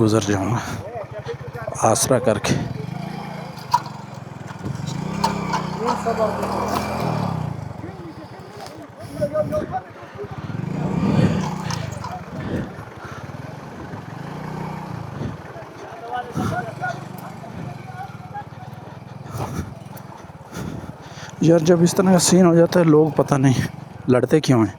गुज़र जाऊँगा आसरा करके। यार जब इस तरह का सीन हो जाता है लोग पता नहीं लड़ते क्यों हैं।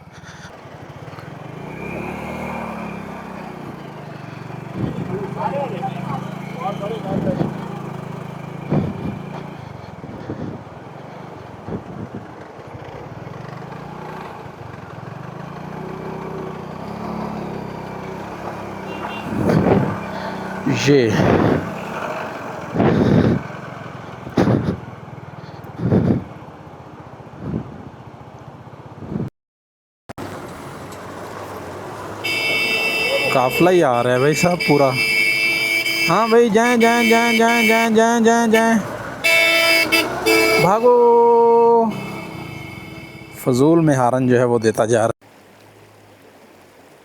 ये काफिला ही आ रहा है भाई साहब पूरा। हाँ भाई जाएं जाएं जाएं जाएं जाएं जाएं जाएं जाएं भागो। फजूल में हारन जो है वो देता जा रहा है।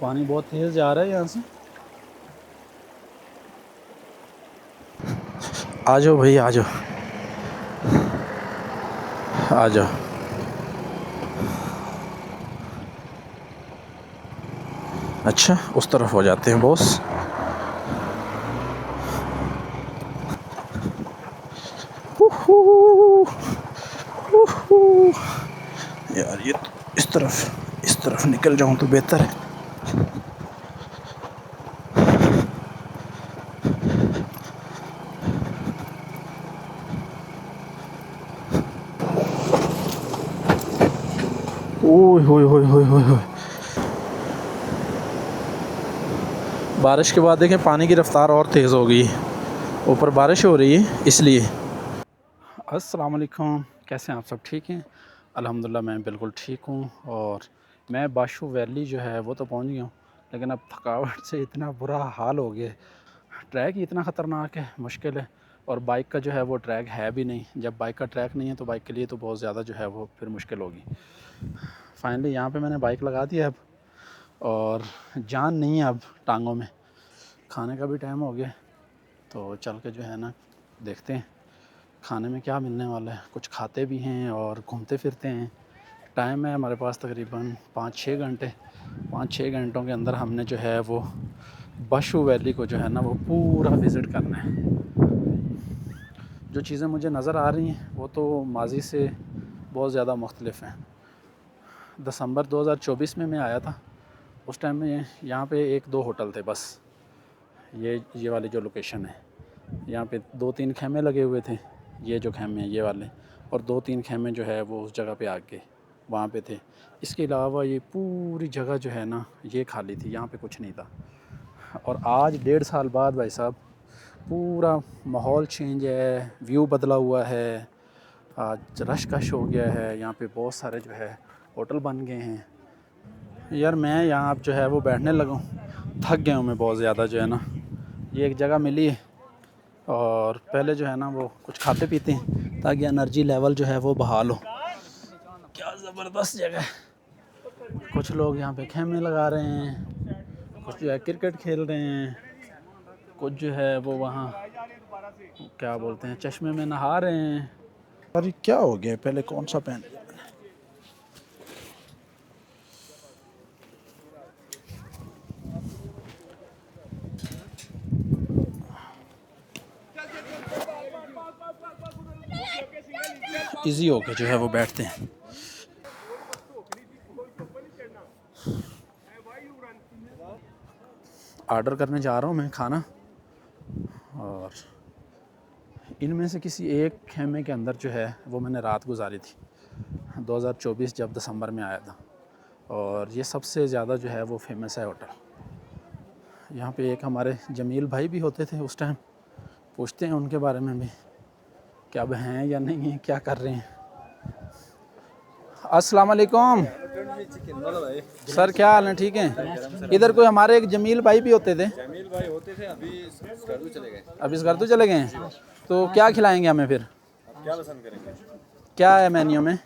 पानी बहुत तेज़ जा रहा है यहाँ से। आ जाओ भाई आ जाओ आ जाओ। अच्छा उस तरफ हो जाते हैं बॉस। यार ये तो इस तरफ निकल जाऊं तो बेहतर है। ओए होए होए होए होए होए। बारिश के बाद देखें पानी की रफ़्तार और तेज़ हो गई। ऊपर बारिश हो रही है इसलिए। अस्सलाम वालेकुम, कैसे हैं आप सब? ठीक हैं अल्हम्दुलिल्लाह, मैं बिल्कुल ठीक हूँ। और मैं बाशु वैली जो है वो तो पहुँच गया हूँ, लेकिन अब थकावट से इतना बुरा हाल हो गया। ट्रैक ही इतना ख़तरनाक है, मुश्किल है। और बाइक का जो है वो ट्रैक है भी नहीं। जब बाइक का ट्रैक नहीं है तो बाइक के लिए तो बहुत ज़्यादा जो है वो फिर मुश्किल होगी। फाइनली यहाँ पे मैंने बाइक लगा दी है अब, और जान नहीं है अब टांगों में। खाने का भी टाइम हो गया, तो चल के जो है ना देखते हैं खाने में क्या मिलने वाला है। कुछ खाते भी हैं और घूमते फिरते हैं। टाइम है हमारे पास तकरीबन 5-6 घंटे। 5-6 घंटों के अंदर हमने जो है वो बाशु वैली को जो है ना वो पूरा विज़िट करना है। जो चीज़ें मुझे नज़र आ रही हैं वो तो माजी से बहुत ज़्यादा मुख्तलिफ़ हैं। दिसंबर 2024 में मैं आया था, उस टाइम में यहाँ पे 1-2 होटल थे बस। ये वाली जो लोकेशन है, यहाँ पे 2-3 खेमे लगे हुए थे। ये जो खेमे हैं ये वाले, और 2-3 खेमे जो है वो उस जगह पे आके वहाँ पे थे। इसके अलावा ये पूरी जगह जो है ना ये खाली थी, यहाँ पे कुछ नहीं था। और आज 1.5 साल बाद भाई साहब पूरा माहौल चेंज है, व्यू बदला हुआ है। आज रश कश हो गया है, यहाँ पे बहुत सारे जो है होटल बन गए हैं। यार मैं यहाँ अब जो है वो बैठने लगा हूँ, थक गया हूँ मैं बहुत ज़्यादा जो है ना। ये एक जगह मिली है, और पहले जो है ना वो कुछ खाते पीते हैं ताकि एनर्जी लेवल जो है वो बहाल हो। क्या ज़बरदस्त जगह है। कुछ लोग यहाँ पे खेमे लगा रहे हैं, कुछ जो है क्रिकेट खेल रहे हैं, कुछ जो है वो वहाँ क्या बोलते हैं चश्मे में नहा रहे हैं। अरे क्या हो गया, पहले कौन सा पहन लिया? इजी होके जो है वो बैठते हैं। ऑर्डर करने जा रहा हूँ मैं खाना, और इनमें से किसी एक खेमे के अंदर जो है वो मैंने रात गुजारी थी 2024 जब दिसंबर में आया था। और ये सबसे ज़्यादा जो है वो फेमस है होटल। यहाँ पे एक हमारे जमील भाई भी होते थे उस टाइम, पूछते हैं उनके बारे में भी क्या अब हैं या नहीं हैं, क्या कर रहे हैं। अस्सलाम वालेकुम सर, क्या हाल है? ठीक है। इधर कोई हमारे एक जमील भाई भी होते थे। जमील भाई होते थे, अभी स्कर्दू चले गए। अभी स्कर्दू चले गए हैं, तो क्या खिलाएंगे हमें फिर? आप क्या पसंद करेंगे? क्या है मेन्यू में?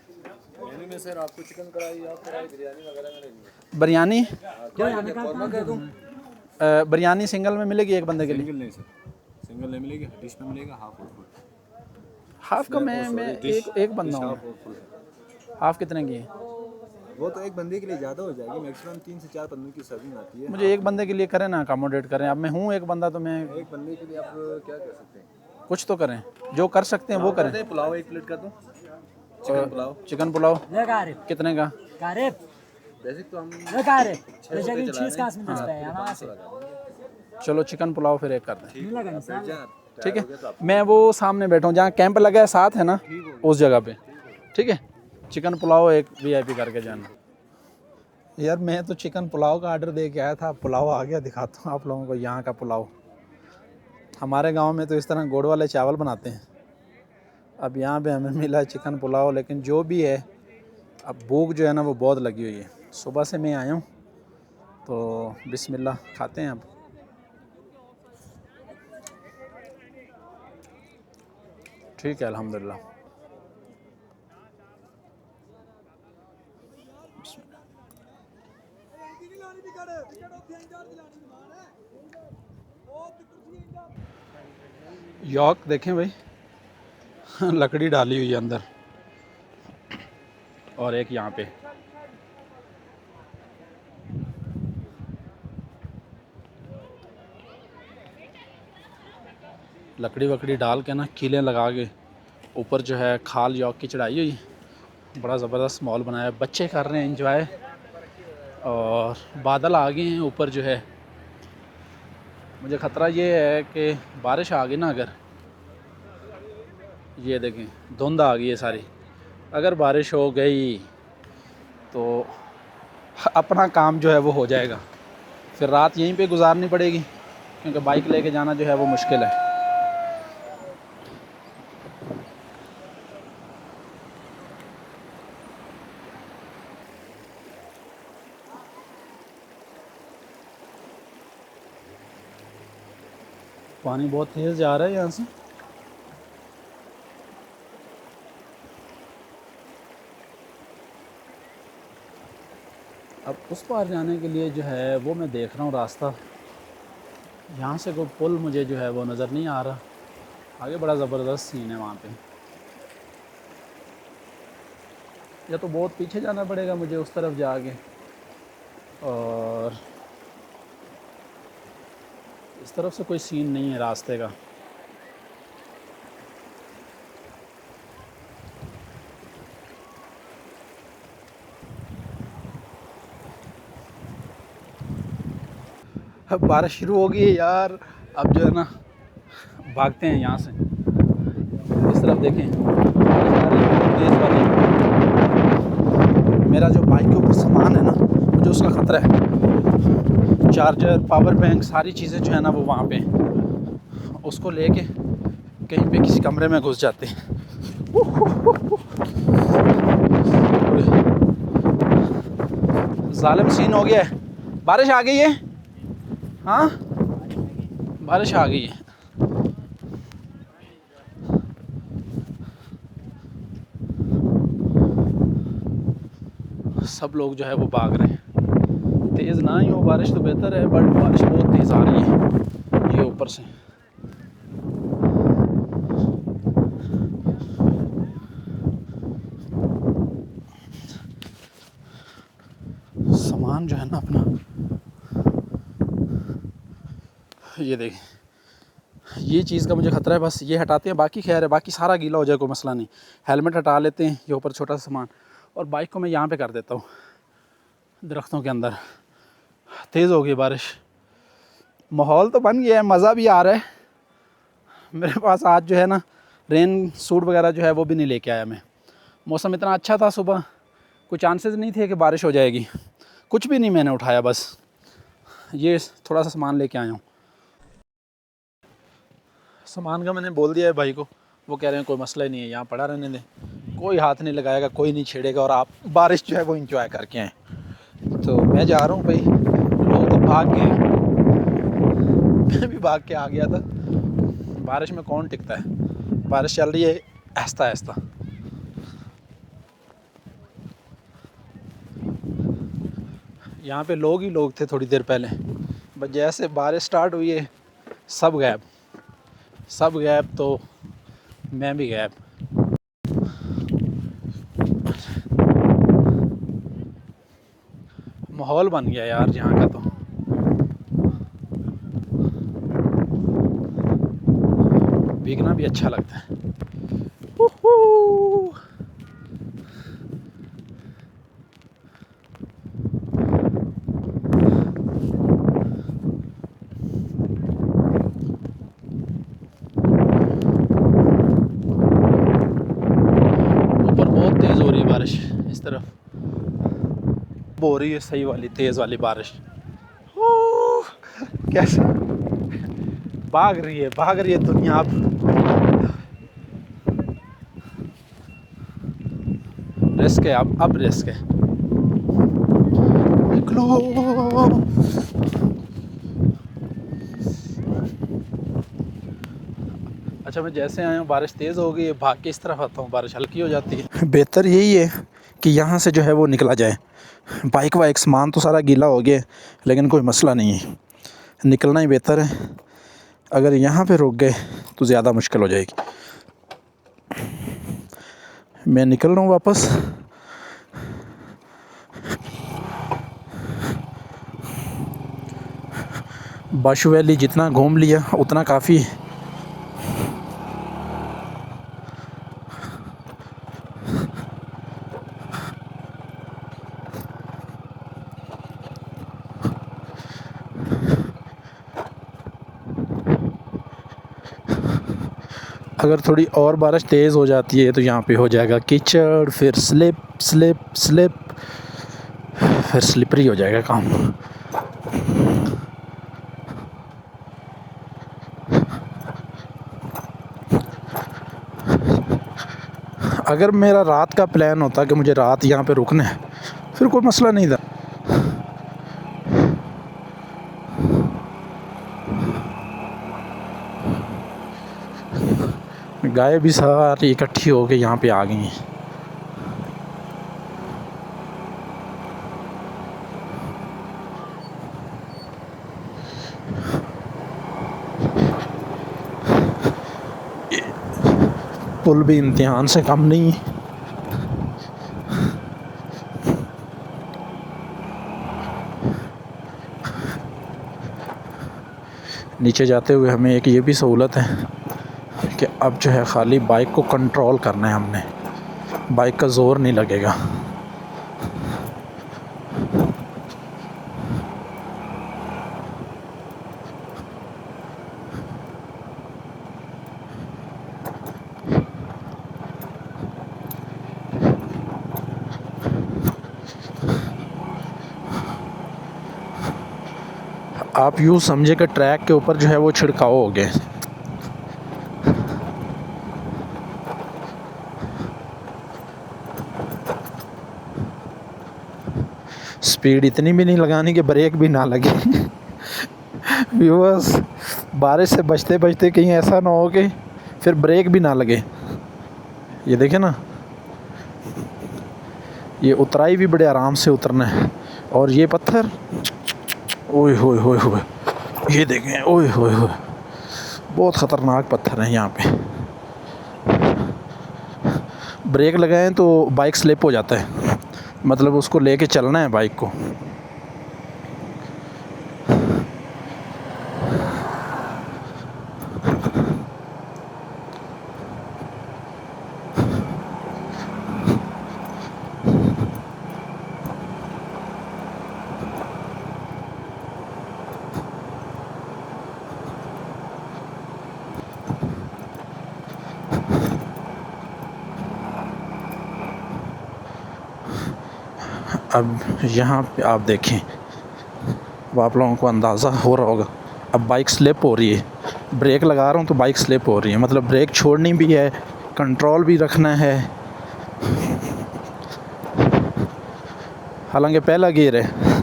मेनू में सर आपको चिकन कढ़ाई या कढ़ाई बिरयानी वगैरह में लेंगे। बिरयानी? क्या कौरमा कर दूं? बिरयानी सिंगल में मिलेगी एक बंदे के लिए? सिंगल नहीं सर, सिंगल नहीं मिलेगी, डिश में मिलेगा हाफ और फुल। हाफ का मैं एक बंदा हूँ। हाफ और फुल। हाफ कितने की है? वो तो एक बंदे के लिए ज़्यादा हो जाएगी, मैक्सिमम 3 से 4 बंदों की सर्विंग आती है। मुझे एक बंदे के लिए करें ना, अकोमोडेट करें। अब मैं हूँ एक बंदा, तो मैं एक बंदे के लिए आप क्या कर सकते हैं? कुछ तो करें, जो कर सकते हैं वो करें। पुलाव 1 प्लेट कर दूँ, चिकन पुलाव। चिकन पुलाव कितने का? बेसिक तो हम चलो चिकन पुलाव फिर एक कर दें, जान ठीक है। मैं वो सामने बैठा हूँ जहाँ कैंप लगा है साथ है ना, उस जगह पे, ठीक है। चिकन पुलाव एक वीआईपी करके जाना। यार मैं तो चिकन पुलाव का ऑर्डर दे के आया था, पुलाव आ गया। दिखाता हूँ आप लोगों को यहाँ का पुलाव। हमारे गांव में तो इस तरह गुड़ वाले चावल बनाते हैं। अब यहाँ पे हमें मिला चिकन पुलाव, लेकिन जो भी है, अब भूख जो है ना वो बहुत लगी हुई है। सुबह से मैं आया हूँ, तो बिस्मिल्लाह खाते हैं अब। ठीक है अल्हम्दुलिल्लाह। यॉक देखें भाई, लकड़ी डाली हुई है अंदर, और एक यहाँ पे। लकड़ी वकड़ी डाल के ना, कीलें लगा के ऊपर जो है खाल यॉक की चढ़ाई हुई। बड़ा ज़बरदस्त मॉल बनाया है, बच्चे कर रहे हैं एंजॉय। और बादल आ गए हैं ऊपर जो है। मुझे ख़तरा ये है कि बारिश आ गई ना, अगर ये देखें धुंध आ गई है सारी, अगर बारिश हो गई तो अपना काम जो है वो हो जाएगा। फिर रात यहीं पे गुजारनी पड़ेगी, क्योंकि बाइक लेके जाना जो है वो मुश्किल है। पानी बहुत तेज़ जा रहा है यहाँ से। अब उस पार जाने के लिए जो है वो मैं देख रहा हूँ रास्ता। यहाँ से कोई पुल मुझे जो है वो नज़र नहीं आ रहा। आगे बड़ा ज़बरदस्त सीन है वहाँ पे। या तो बहुत पीछे जाना पड़ेगा मुझे उस तरफ जाके, और इस तरफ से कोई सीन नहीं है रास्ते का। अब बारिश शुरू हो गई है यार। अब जो है ना भागते हैं यहाँ से। इस तरफ देखें, तेज़ वाली। मेरा जो बाइक के ऊपर सामान है ना, मुझे उसका ख़तरा है। चार्जर, पावर बैंक, सारी चीज़ें जो है ना वो वहाँ पे, उसको लेके कहीं पे किसी कमरे में घुस जाते हैं। ज़ालिम सीन हो गया है। बारिश आ गई है। हाँ बारिश आ गई है। सब लोग जो है वो भाग रहे हैं। तेज़ ना ही हो बारिश तो बेहतर है, बट बारिश बहुत तेज़ आ रही है ये ऊपर से। सामान जो है ना अपना, ये देखें, ये चीज़ का मुझे ख़तरा है। बस ये हटाते हैं, बाकी खैर है, बाकी सारा गीला हो जाए कोई मसला नहीं। हेलमेट हटा लेते हैं, ये ऊपर छोटा सा सामान, और बाइक को मैं यहाँ पे कर देता हूँ दरख्तों के अंदर। तेज़ हो गई बारिश, माहौल तो बन गया है, मज़ा भी आ रहा है। मेरे पास आज जो है ना रेन सूट वगैरह जो है वो भी नहीं लेके आया मैं। मौसम इतना अच्छा था, सुबह कोई चांसेस नहीं थे कि बारिश हो जाएगी। कुछ भी नहीं मैंने उठाया, बस ये थोड़ा सा सामान लेके आया हूँ। सामान का मैंने बोल दिया है भाई को, वो कह रहे हैं कोई मसला ही नहीं है, यहाँ पड़ा रहने दें, कोई हाथ नहीं लगाएगा, कोई नहीं छेड़ेगा, और आप बारिश जो है वो इंजॉय करके आएँ। तो मैं जा रहा हूँ भाई, लोग तो भाग गए, मैं भी भाग के आ गया था। बारिश में कौन टिकता है, बारिश चल रही है आहिस्ता आहिस्ता। यहाँ पे लोग ही लोग थे थोड़ी देर पहले, बस जैसे बारिश स्टार्ट हुई है सब गैप, सब गैप, तो मैं भी गैप। माहौल बन गया यार यहाँ का, तो भीगना भी अच्छा लगता है। ऊपर बहुत तेज़ हो रही है बारिश, इस तरफ हो रही है सही वाली तेज़ वाली बारिश। कैसे भाग रही है दुनिया अब। रिस्क है, अब रिस्क है। निकलो। अच्छा, मैं जैसे आया हूँ बारिश तेज़ हो गई है, भाग के इस तरफ आता हूँ, बारिश हल्की हो जाती है। बेहतर यही है कि यहाँ से जो है वो निकला जाए। बाइक वाइक सामान तो सारा गीला हो गया, लेकिन कोई मसला नहीं है, निकलना ही बेहतर है। अगर यहाँ पे रुक गए तो ज़्यादा मुश्किल हो जाएगी। मैं निकल रहा हूँ वापस। बाशु वैली जितना घूम लिया उतना काफ़ी है। अगर थोड़ी और बारिश तेज़ हो जाती है तो यहाँ पे हो जाएगा कीचड़, फिर स्लिप स्लिप स्लिप, फिर स्लिपरी हो जाएगा काम। अगर मेरा रात का प्लान होता कि मुझे रात यहाँ पे रुकना है, फिर कोई मसला नहीं था। गाय भी सारी इकट्ठी होके यहाँ पे आ गई हैं। पुल भी इम्तिहान से कम नहीं है। नीचे जाते हुए हमें एक ये भी सहूलत है कि अब जो है ख़ाली बाइक को कंट्रोल करना है हमने, बाइक का ज़ोर नहीं लगेगा। आप यूँ समझे कि ट्रैक के ऊपर जो है वो छिड़काव हो गए। स्पीड इतनी भी नहीं लगानी कि ब्रेक भी ना लगे। व्यूअर्स, बारिश से बचते बचते कहीं ऐसा ना हो कि फिर ब्रेक भी ना लगे। ये देखें ना, ये उतराई भी बड़े आराम से उतरना है। और ये पत्थर, ओए होए होए होए, ये देखें, ओए होए होए, बहुत ख़तरनाक पत्थर हैं यहाँ पे। ब्रेक लगाएं तो बाइक स्लिप हो जाता है, मतलब उसको लेके चलना है बाइक को। अब यहाँ पे आप देखें, अब आप लोगों को अंदाज़ा हो रहा होगा, अब बाइक स्लिप हो रही है। ब्रेक लगा रहा हूँ तो बाइक स्लिप हो रही है, मतलब ब्रेक छोड़नी भी है, कंट्रोल भी रखना है। हालांकि पहला गियर है।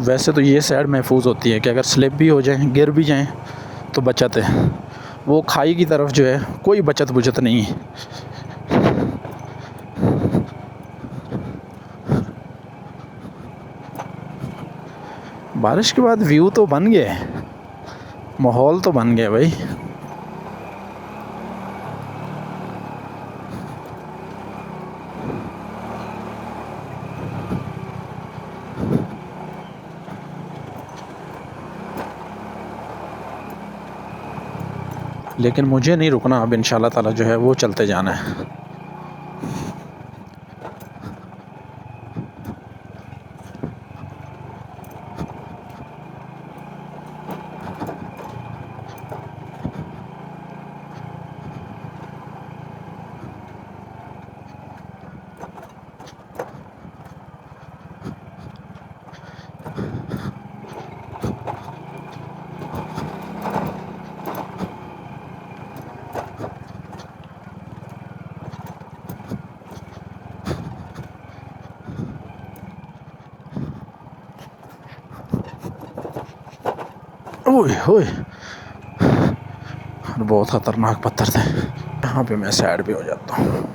वैसे तो ये साइड महफूज होती है कि अगर स्लिप भी हो जाए, गिर भी जाएं तो बचत है। वो खाई की तरफ जो है कोई बचत बुचत नहीं है। बारिश के बाद व्यू तो बन गया है, माहौल तो बन गया भाई। लेकिन मुझे नहीं रुकना, अब इंशाल्लाह ताला जो है वो चलते जाना है। ओए होए, बहुत ख़तरनाक पत्थर थे। यहाँ पे मैं साइड पे हो जाता हूँ।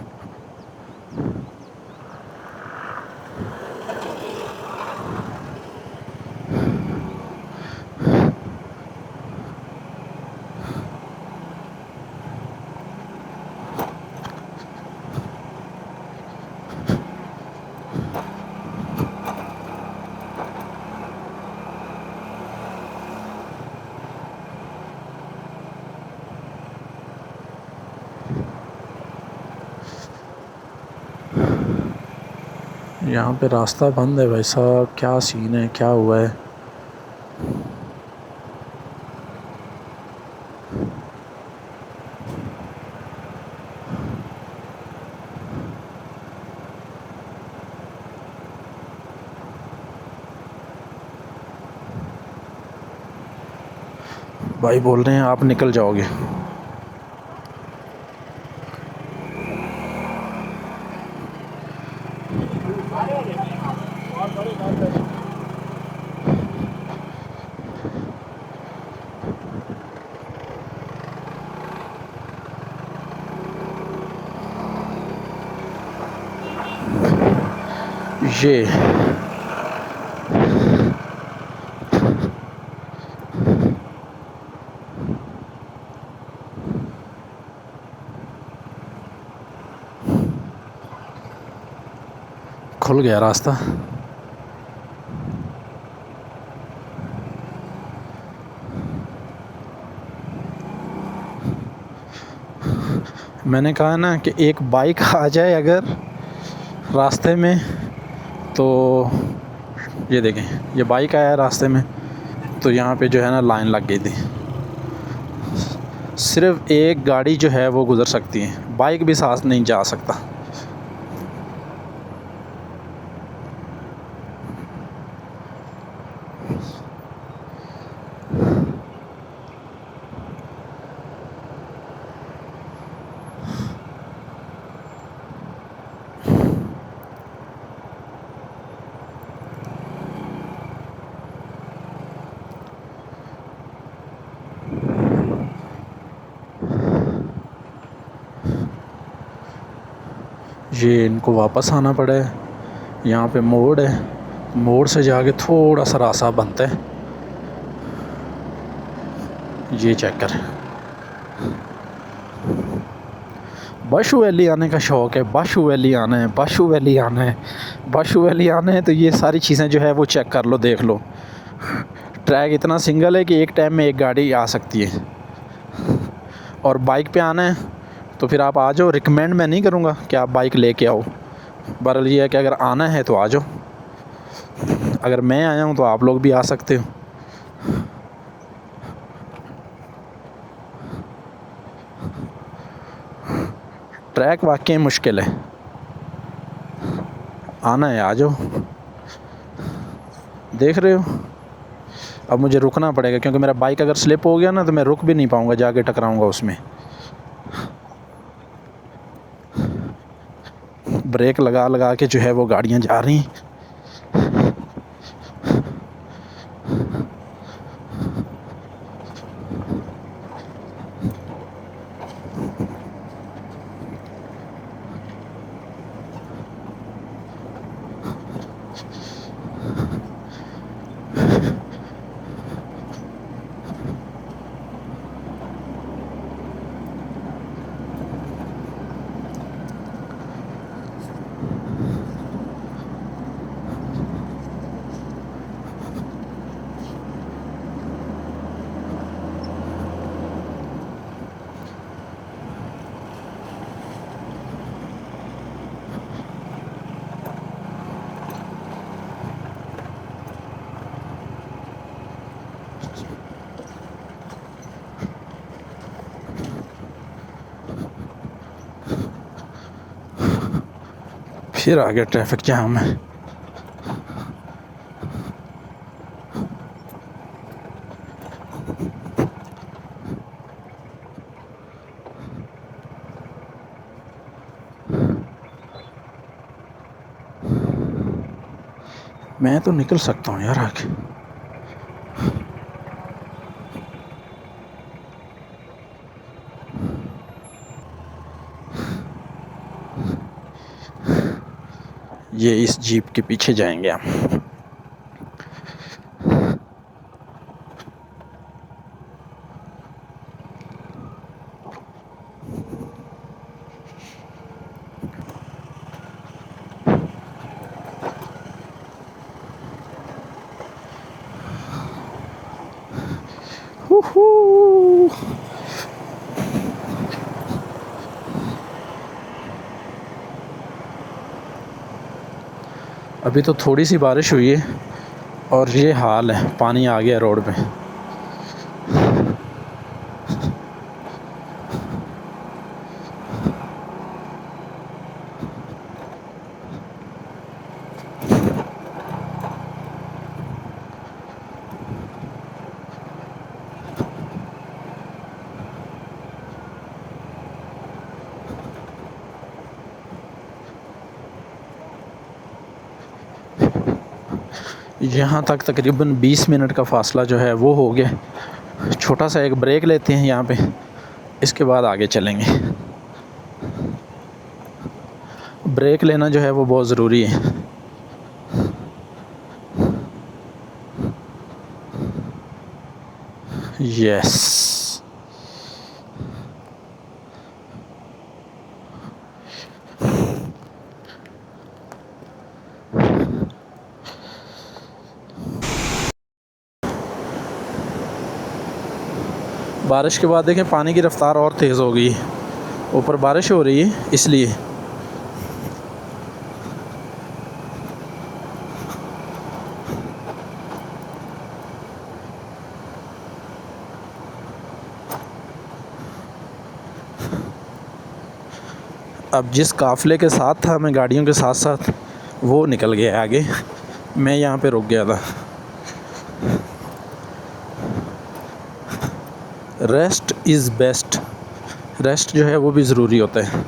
यहाँ पे रास्ता बंद है भाई साहब, क्या सीन है, क्या हुआ है? भाई बोल रहे हैं आप निकल जाओगे। ये खुल गया रास्ता। मैंने कहा ना कि एक बाइक आ जाए अगर रास्ते में, तो ये देखें, ये बाइक आया रास्ते में तो यहाँ पे जो है ना लाइन लग गई थी। सिर्फ एक गाड़ी जो है वो गुज़र सकती है, बाइक भी साथ नहीं जा सकता। ये इनको वापस आना पड़ा है। यहाँ पे मोड़ है, मोड़ से जाके थोड़ा सा रास्ता बनता है। ये चेक कर, बाशू वैली आने का शौक़ है, बाशू वैली आना है, बाशू वैली आना है, बाशू वैली आना है। तो ये सारी चीज़ें जो है वो चेक कर लो, देख लो। ट्रैक इतना सिंगल है कि एक टाइम में एक गाड़ी आ सकती है। और बाइक पे आना है तो फिर आप आ जाओ, रिकमेंड मैं नहीं करूँगा कि आप बाइक लेके आओ। बहरहाल ये है कि अगर आना है तो आ जाओ, अगर मैं आया हूँ तो आप लोग भी आ सकते हो। ट्रैक वाकई मुश्किल है, आना है आ जाओ। देख रहे हो, अब मुझे रुकना पड़ेगा क्योंकि मेरा बाइक अगर स्लिप हो गया ना तो मैं रुक भी नहीं पाऊँगा, जाके टकराऊँगा उसमें। ब्रेक लगा लगा के जो है वो गाड़ियाँ जा रही हैं। फिर आ गया ट्रैफिक जाम है। मैं तो निकल सकता हूँ यार आगे। ये इस जीप के पीछे जाएंगे हम। अभी तो थोड़ी सी बारिश हुई है और ये हाल है, पानी आ गया रोड पे। यहाँ तक तकरीबन 20 मिनट का फ़ासला जो है वो हो गया। छोटा सा एक ब्रेक लेते हैं यहाँ पे, इसके बाद आगे चलेंगे। ब्रेक लेना जो है वो बहुत ज़रूरी है। यस, बारिश के बाद देखें पानी की रफ़्तार और तेज़ हो गई। ऊपर बारिश हो रही है इसलिए। अब जिस काफ़िले के साथ था मैं गाड़ियों के साथ साथ, वो निकल गया आगे। मैं यहाँ पे रुक गया था। Rest is best. रेस्ट जो है वो भी ज़रूरी होता है।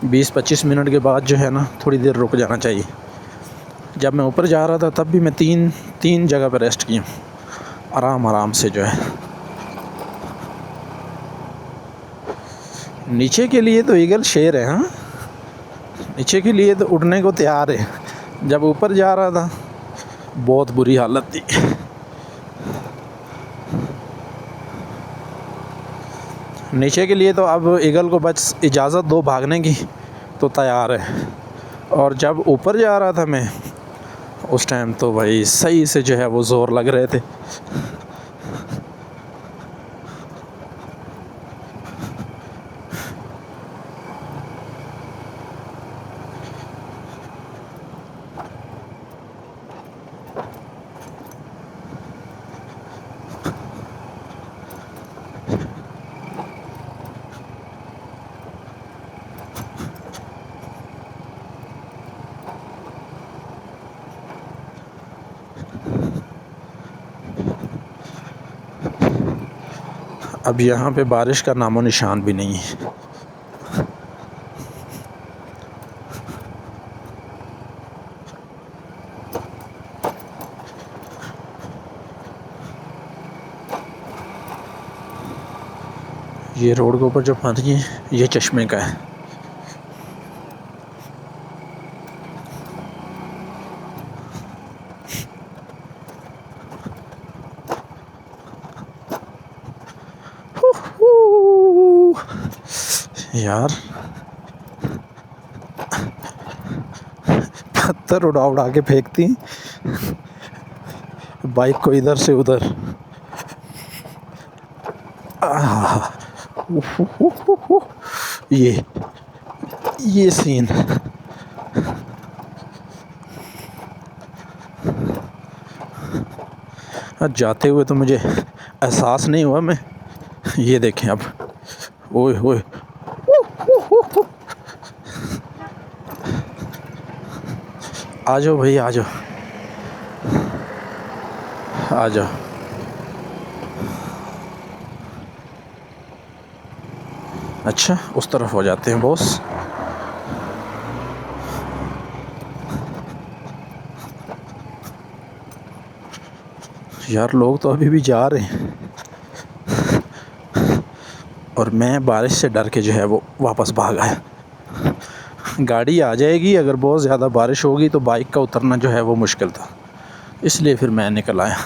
20-25 मिनट के बाद जो है ना थोड़ी देर रुक जाना चाहिए। जब मैं ऊपर जा रहा था तब भी मैं तीन जगह पर रेस्ट किया, आराम से जो है। नीचे के लिए तो ईगल शेर है। हाँ, नीचे के लिए तो उड़ने को तैयार है। जब ऊपर जा रहा था बहुत बुरी हालत थी। नीचे के लिए तो अब ईगल को बस इजाज़त दो भागने की तो तैयार है। और जब ऊपर जा रहा था मैं, उस टाइम तो भाई सही से जो है वो ज़ोर लग रहे थे। अब यहाँ पे बारिश का नामो निशान भी नहीं है। ये रोड के ऊपर जो पानी है ये चश्मे का है। यार पत्थर उड़ा के फेंकती बाइक को इधर से उधर। ये सीन। जाते हुए तो मुझे एहसास नहीं हुआ। मैं ये देखें अब, ओए आ जाओ भाई, आ जाओ, आ जाओ। अच्छा, उस तरफ हो जाते हैं बॉस। यार लोग तो अभी भी जा रहे हैं और मैं बारिश से डर के जो है वो वापस भाग आया। गाड़ी आ जाएगी, अगर बहुत ज़्यादा बारिश होगी तो बाइक का उतरना जो है वो मुश्किल था, इसलिए फिर मैं निकल आया।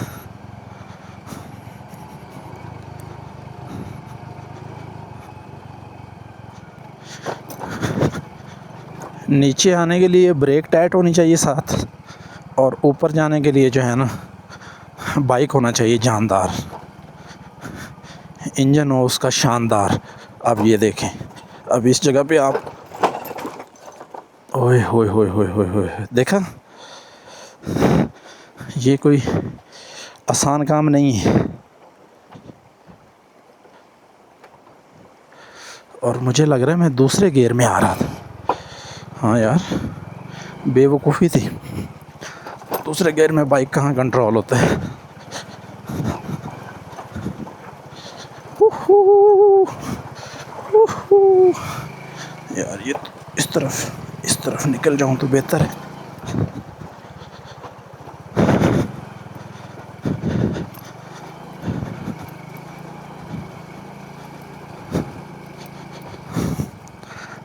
नीचे आने के लिए ब्रेक टाइट होनी चाहिए साथ, और ऊपर जाने के लिए जो है ना बाइक होना चाहिए जानदार, इंजन हो उसका शानदार। अब ये देखें, अब इस जगह पे आप, ओए होए होए होए होए होए, देखा, ये कोई आसान काम नहीं है। और मुझे लग रहा है मैं दूसरे गियर में आ रहा था। हाँ यार, बेवकूफ़ी थी, दूसरे गियर में बाइक कहाँ कंट्रोल होता है। यार ये तो इस तरफ निकल जाऊं तो बेहतर है।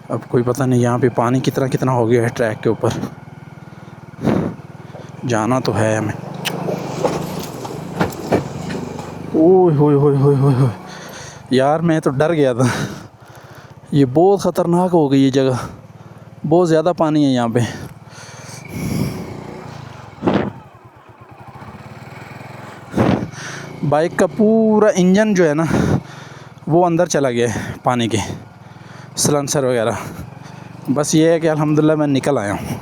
अब कोई पता नहीं यहाँ पे पानी कितना कितना हो गया है ट्रैक के ऊपर, जाना तो है हमें। ओए होए होए होए होए होए, यार मैं तो डर गया था, ये बहुत ख़तरनाक हो गई ये जगह, बहुत ज़्यादा पानी है यहाँ पे। बाइक का पूरा इंजन जो है ना वो अंदर चला गया है पानी के, सलेंसर वगैरह। बस ये है कि अल्हम्दुलिल्लाह मैं निकल आया हूँ।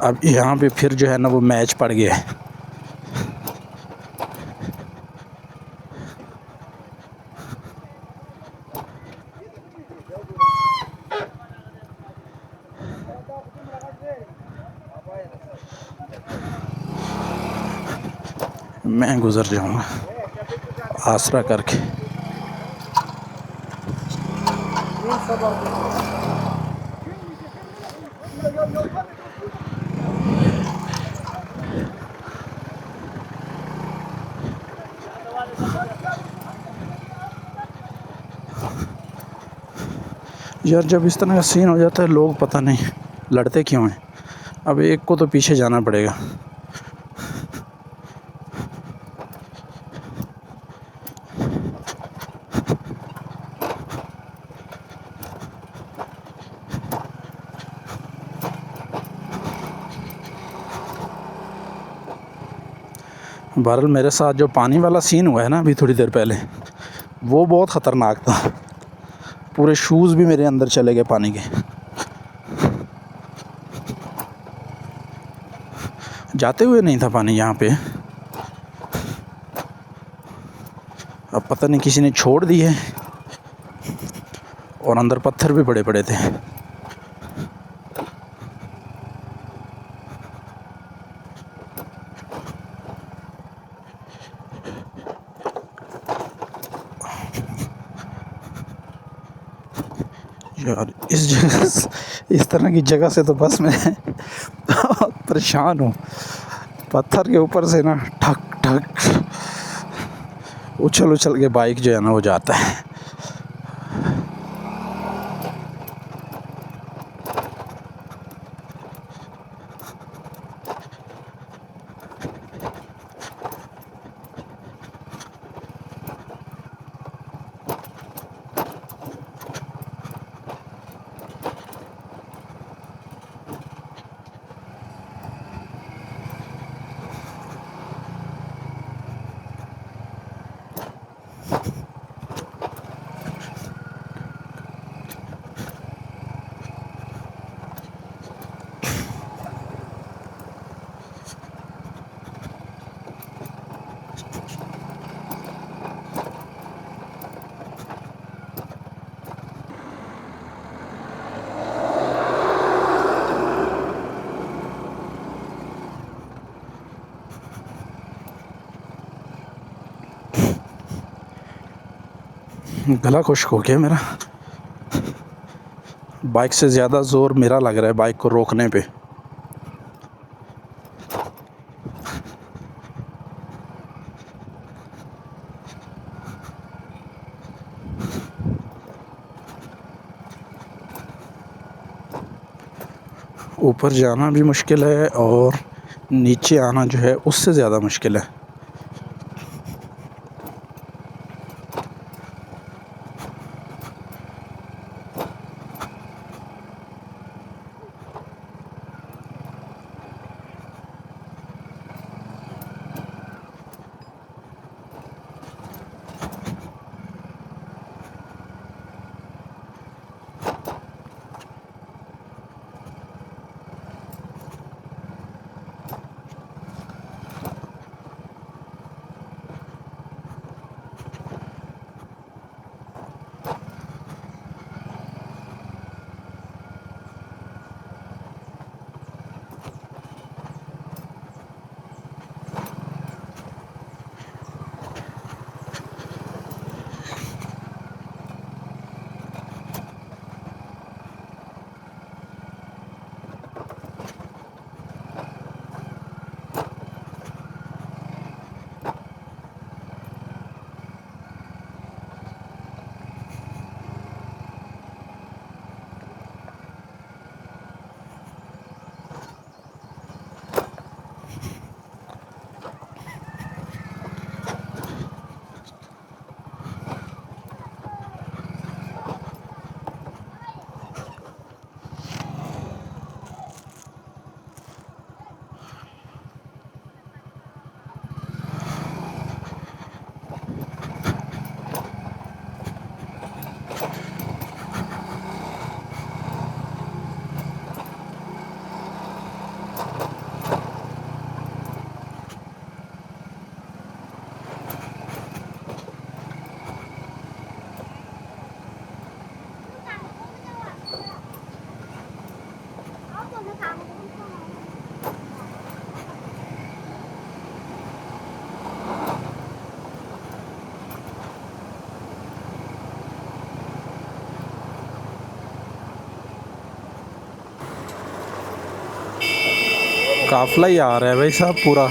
अब यहाँ पे फिर जो है ना वो मैच पड़ गया है। मैं गुज़र जाऊँगा आसरा करके। यार जब इस तरह का सीन हो जाता है लोग पता नहीं लड़ते क्यों हैं। अब एक को तो पीछे जाना पड़ेगा। बहरहाल मेरे साथ जो पानी वाला सीन हुआ है ना अभी थोड़ी देर पहले, वो बहुत ख़तरनाक था। पूरे शूज़ भी मेरे अंदर चले गए पानी के। जाते हुए नहीं था पानी यहाँ पे, अब पता नहीं किसी ने छोड़ दी है, और अंदर पत्थर भी बड़े बड़े थे। यार इस तरह की जगह से तो बस मैं बहुत परेशान हूँ। पत्थर के ऊपर से ना ठक ठक उछल उछल के बाइक जो है ना वो जाता है। गला खुश्क हो गया मेरा। बाइक से ज़्यादा ज़ोर मेरा लग रहा है बाइक को रोकने पे। ऊपर जाना भी मुश्किल है और नीचे आना जो है उससे ज़्यादा मुश्किल है। काफ़िला ही आ रहा है भाई साहब पूरा।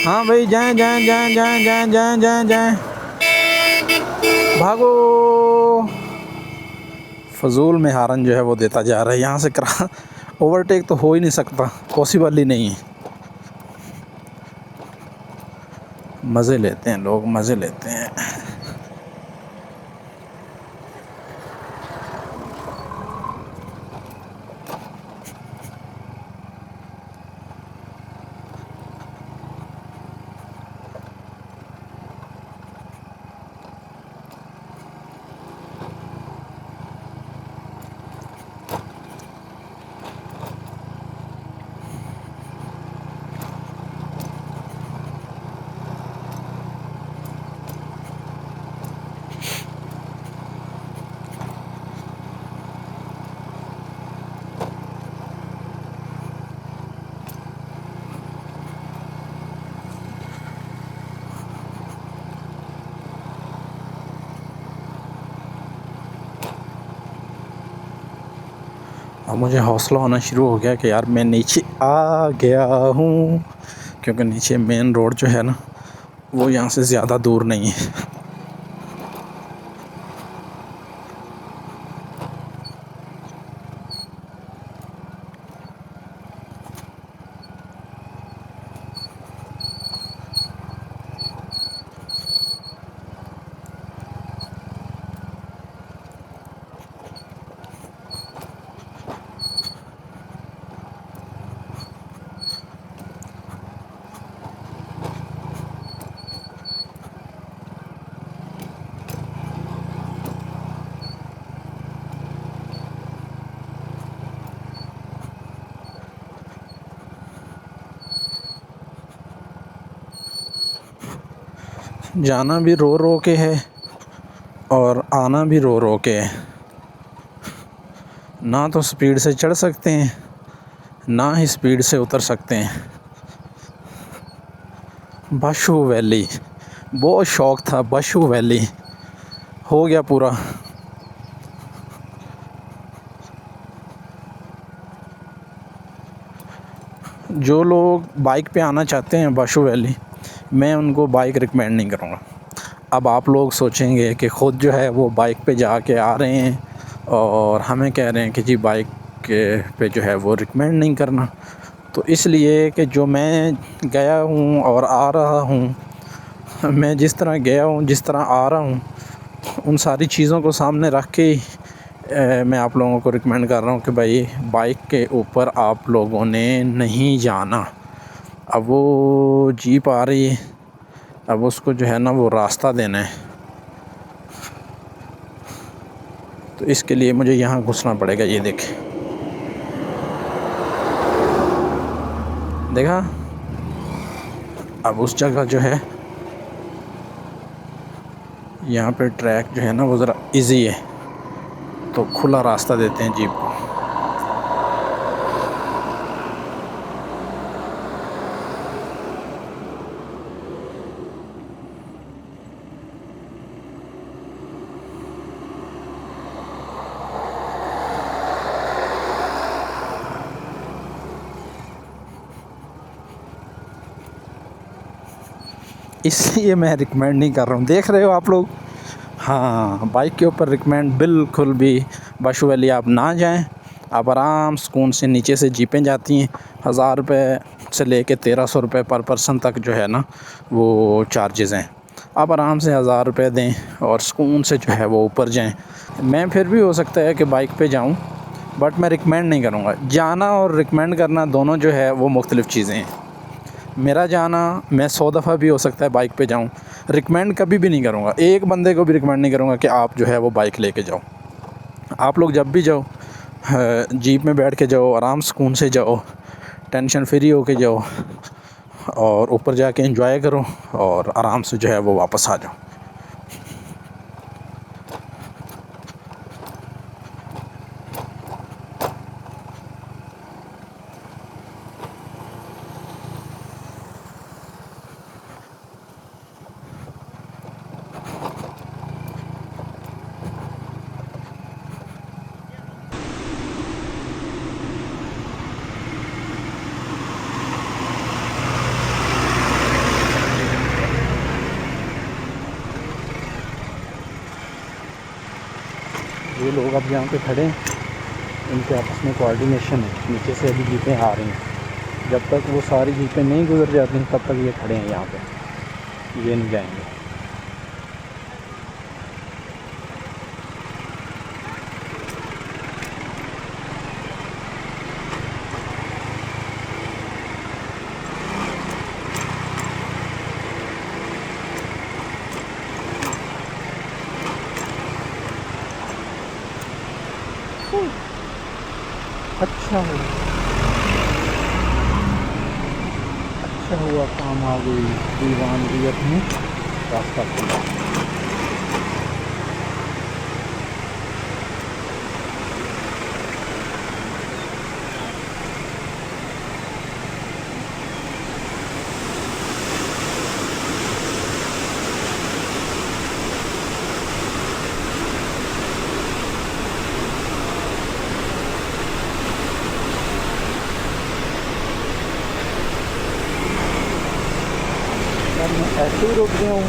हाँ भाई जाएं जाएं जाएं जाएं जाएं जाएं जाएं जाएं, भागो। फजूल में हारन जो है वो देता जा रहा है। यहाँ से करा ओवरटेक तो हो ही नहीं सकता, पॉसिबल ही नहीं है। मज़े लेते हैं लोग, मज़े लेते हैं। अब मुझे हौसला होना शुरू हो गया कि यार मैं नीचे आ गया हूँ, क्योंकि नीचे मेन रोड जो है ना वो यहाँ से ज़्यादा दूर नहीं है। जाना भी रो रो के है और आना भी रो रो के है। ना तो स्पीड से चढ़ सकते हैं, ना ही स्पीड से उतर सकते हैं। बशू वैली, बहुत शौक़ था बशू वैली हो गया पूरा। जो लोग बाइक पे आना चाहते हैं बाशु वैली, मैं उनको बाइक रिकमेंड नहीं करूँगा। अब आप लोग सोचेंगे कि ख़ुद जो है वो बाइक पे जाके आ रहे हैं और हमें कह रहे हैं कि जी बाइक पे जो है वो रिकमेंड नहीं करना। तो इसलिए कि जो मैं गया हूँ और आ रहा हूँ, मैं जिस तरह गया हूँ, जिस तरह आ रहा हूँ, उन सारी चीज़ों को सामने रख के मैं आप लोगों को रिकमेंड कर रहा हूँ कि भाई बाइक के ऊपर आप लोगों ने नहीं जाना। अब वो जीप आ रही है, अब उसको जो है ना वो रास्ता देना है, तो इसके लिए मुझे यहाँ घुसना पड़ेगा। ये देखा, अब उस जगह जो है यहाँ पे ट्रैक जो है ना वो ज़रा इजी है, तो खुला रास्ता देते हैं जीप को। इसलिए मैं रिकमेंड नहीं कर रहा हूँ, देख रहे हो आप लोग। हाँ, बाइक के ऊपर रिकमेंड बिल्कुल भी बाशु वैली आप ना जाएं। आप आराम सुकून से, नीचे से जीपें जाती हैं, 1000 रुपये से लेके 1300 रुपये पर पर्सन तक जो है ना वो चार्जेज़ हैं। आप आराम से 1000 रुपये दें और सुकून से जो है वो ऊपर जाएं। मैं फिर भी हो सकता है कि बाइक पे जाऊं, बट मैं रिकमेंड नहीं करूँगा। जाना और रिकमेंड करना दोनों जो है वो मुख्तलिफ़ चीज़ें हैं। मेरा जाना, मैं 100 दफ़ा भी हो सकता है बाइक पे जाऊं, रिकमेंड कभी भी नहीं करूंगा। एक बंदे को भी रिकमेंड नहीं करूंगा कि आप जो है वो बाइक लेके जाओ। आप लोग जब भी जाओ जीप में बैठ के जाओ, आराम सुकून से जाओ, टेंशन फ्री होके जाओ और ऊपर जाके एंजॉय करो और आराम से जो है वो वापस आ जाओ। ये लोग अब यहाँ पे खड़े हैं, इनके आपस में कोऑर्डिनेशन है। नीचे से अभी जीपें आ रही हैं, जब तक वो सारी जीपें नहीं गुजर जाती तब तक ये खड़े हैं यहाँ पे, ये नहीं जाएंगे। अच्छा हुआ काम आ गई, दीवानगियत में रास्ता खुला। मैं ऐसे ही रुक गया हूँ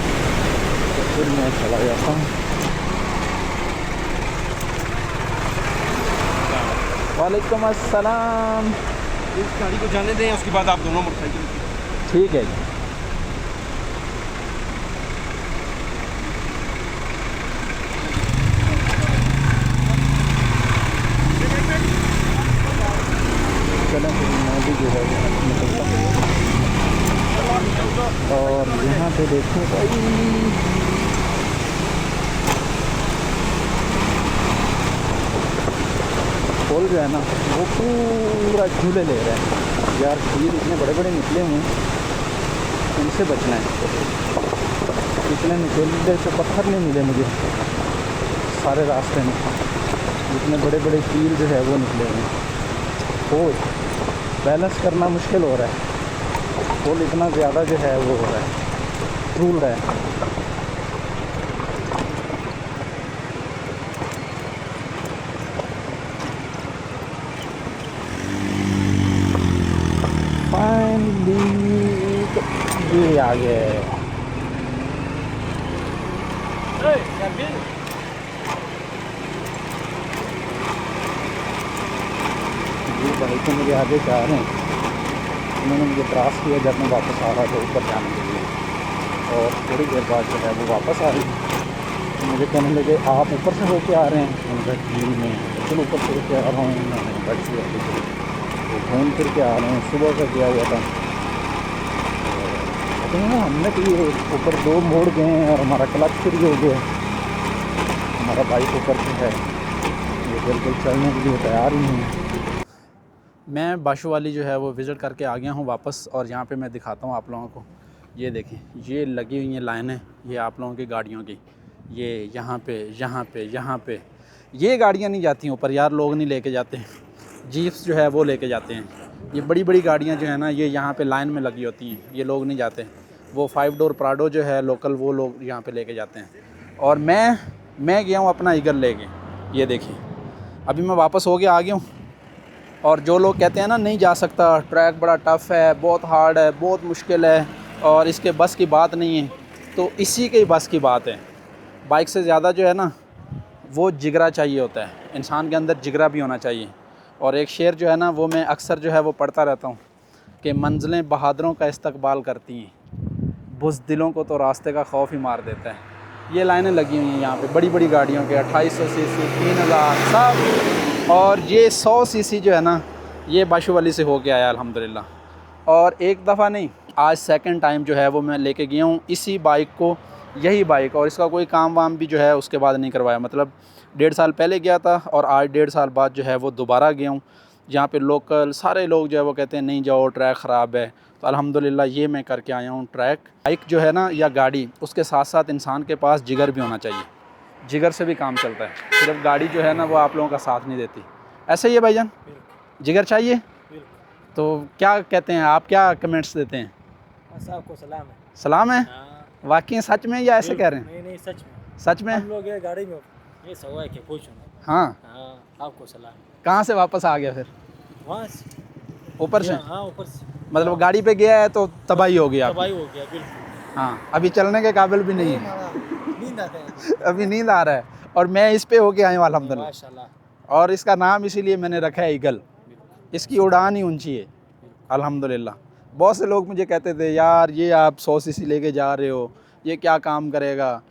तो फिर मैं चला जाता हूँ। वालेकुम अस्सलाम। इस गाड़ी को जाने दें, उसके बाद आप दोनों मोटरसाइकिल। ठीक है जी। चलें फिर मैं भी जो है निकलता हूँ। और यहाँ पे देखो भाई, पुल जो है ना वो पूरा झूले ले रहा है यार। झील इतने बड़े बड़े निकले हुए हैं, उनसे बचना है। इतने निकले तो पत्थर नहीं मिले मुझे सारे रास्ते में, इतने बड़े बड़े कील जो है वो निकले हुए हैं। तो बैलेंस करना मुश्किल हो रहा है, पुल इतना ज़्यादा जो है वो हो रहा है, झूल रहा है। ये आगे ये भाई तो मुझे आगे जा रहे हैं, उन्होंने मुझे क्रॉस किया जब मैं वापस आ रहा था ऊपर जाने के लिए, और थोड़ी देर बाद जो है वो वापस आ रही। तो मुझे कहने लगे आप ऊपर से होके आ रहे हैं, उनका टीम में चलो ऊपर से होके आ रहा हूँ, मैंने बट से तो घूम फिर के आ रहे हैं, सुबह का गया हुआ था। तो हमने तो ये ऊपर 2 मोड़ गए हैं और हमारा क्लच फ्री हो गया, हमारा बाइक ऊपर से है, ये बिल्कुल चलने के लिए तैयार ही नहीं। मैं बाशु वाली जो है वो विज़िट करके आ गया हूँ वापस, और यहाँ पे मैं दिखाता हूँ आप लोगों को। ये देखें, ये लगी हुई हैं लाइनें, ये आप लोगों की गाड़ियों की, ये यहाँ पे ये गाड़ियाँ नहीं जाती ऊपर यार, लोग नहीं लेके जाते, जीप्स जो है वो लेके जाते हैं। ये बड़ी बड़ी गाड़ियाँ जो है ना, ये यहाँ पे लाइन में लगी होती हैं, ये लोग नहीं जाते। वो 5 डोर प्राडो जो है लोकल, वो लोग यहाँ पे लेके जाते हैं। और मैं गया हूँ अपना ईगल लेके, ये देखिए अभी मैं वापस हो गया आ गया हूँ। और जो लोग कहते हैं ना नहीं जा सकता, ट्रैक बड़ा टफ़ है, बहुत हार्ड है, बहुत मुश्किल है और इसके बस की बात नहीं है, तो इसी के बस की बात है। बाइक से ज़्यादा जो है ना वो जिगरा चाहिए होता है, इंसान के अंदर जिगरा भी होना चाहिए। और एक शेर जो है ना वो मैं अक्सर जो है वो पढ़ता रहता हूँ कि मंजिलें बहादुरों का इस्तकबाल करती हैं, बुज़दिलों को तो रास्ते का खौफ ही मार देता है। ये लाइनें लगी हुई हैं यहाँ पे बड़ी बड़ी गाड़ियों के, 2800 सीसी, 3000 सब। और ये 100 सीसी जो है ना ये बाशु वाली से हो के आया अल्हम्दुलिल्लाह। और एक दफ़ा नहीं, आज सेकंड टाइम जो है वो मैं लेके गया हूँ इसी बाइक को, यही बाइक, और इसका कोई काम वाम भी जो है उसके बाद नहीं करवाया। मतलब 1.5 साल पहले गया था और आज 1.5 साल बाद जो है वो दोबारा गया हूँ। जहाँ पे लोकल सारे लोग जो है वो कहते हैं नहीं जाओ ट्रैक ख़राब है, तो अल्हम्दुलिल्लाह ये मैं करके आया हूँ ट्रैक। बाइक जो है ना या गाड़ी, उसके साथ साथ इंसान के पास जिगर भी होना चाहिए, जिगर से भी काम चलता है, सिर्फ गाड़ी जो है ना वो आप लोगों का साथ नहीं देती। ऐसे ही है भाईजान, जिगर चाहिए। तो क्या कहते हैं आप, क्या कमेंट्स देते हैं? आपको सलाम है। सलाम है, वाकई सच में या ऐसे कह रहे हैं? नहीं सच में, सच में हम लोग ये गाड़ी में ये सवाल के पूछो। हाँ, आपको सलाम। कहाँ से वापस आ गया फिर? वहाँ से ऊपर से? हाँ ऊपर से, मतलब गाड़ी पे गया है तो तबाही हो गया? तबाही हो गया बिल्कुल। हाँ, अभी चलने के काबिल भी नहीं है, नींद आता है अभी नींद आ रहा है। और मैं इस पे होके आया हूँ अल्हम्दुलिल्लाह, माशाल्लाह। और इसका नाम इसीलिए मैंने रखा है ईगल, इसकी उड़ान ही ऊंची है अल्हम्दुलिल्लाह। बहुत से लोग मुझे कहते थे यार ये आप 100 सीसी लेके जा रहे हो, ये क्या काम करेगा,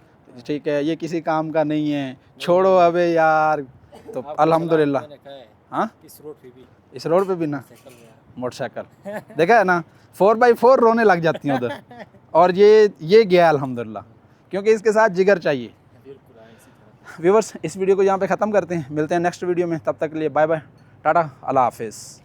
ठीक है ये किसी काम का नहीं है, छोड़ो अबे यार। तो अल्हम्दुलिल्लाह। हाँ, इस रोड पे भी ना मोटरसाइकिल देखा है ना, 4x4 रोने लग जाती हैं उधर। और ये गया अल्हम्दुलिल्लाह, क्योंकि इसके साथ जिगर चाहिए। व्यूअर्स, इस वीडियो को यहाँ पे ख़त्म करते हैं, मिलते हैं नेक्स्ट वीडियो में, तब तक के लिए बाय बाय, टाटा, अल्लाह हाफिज़।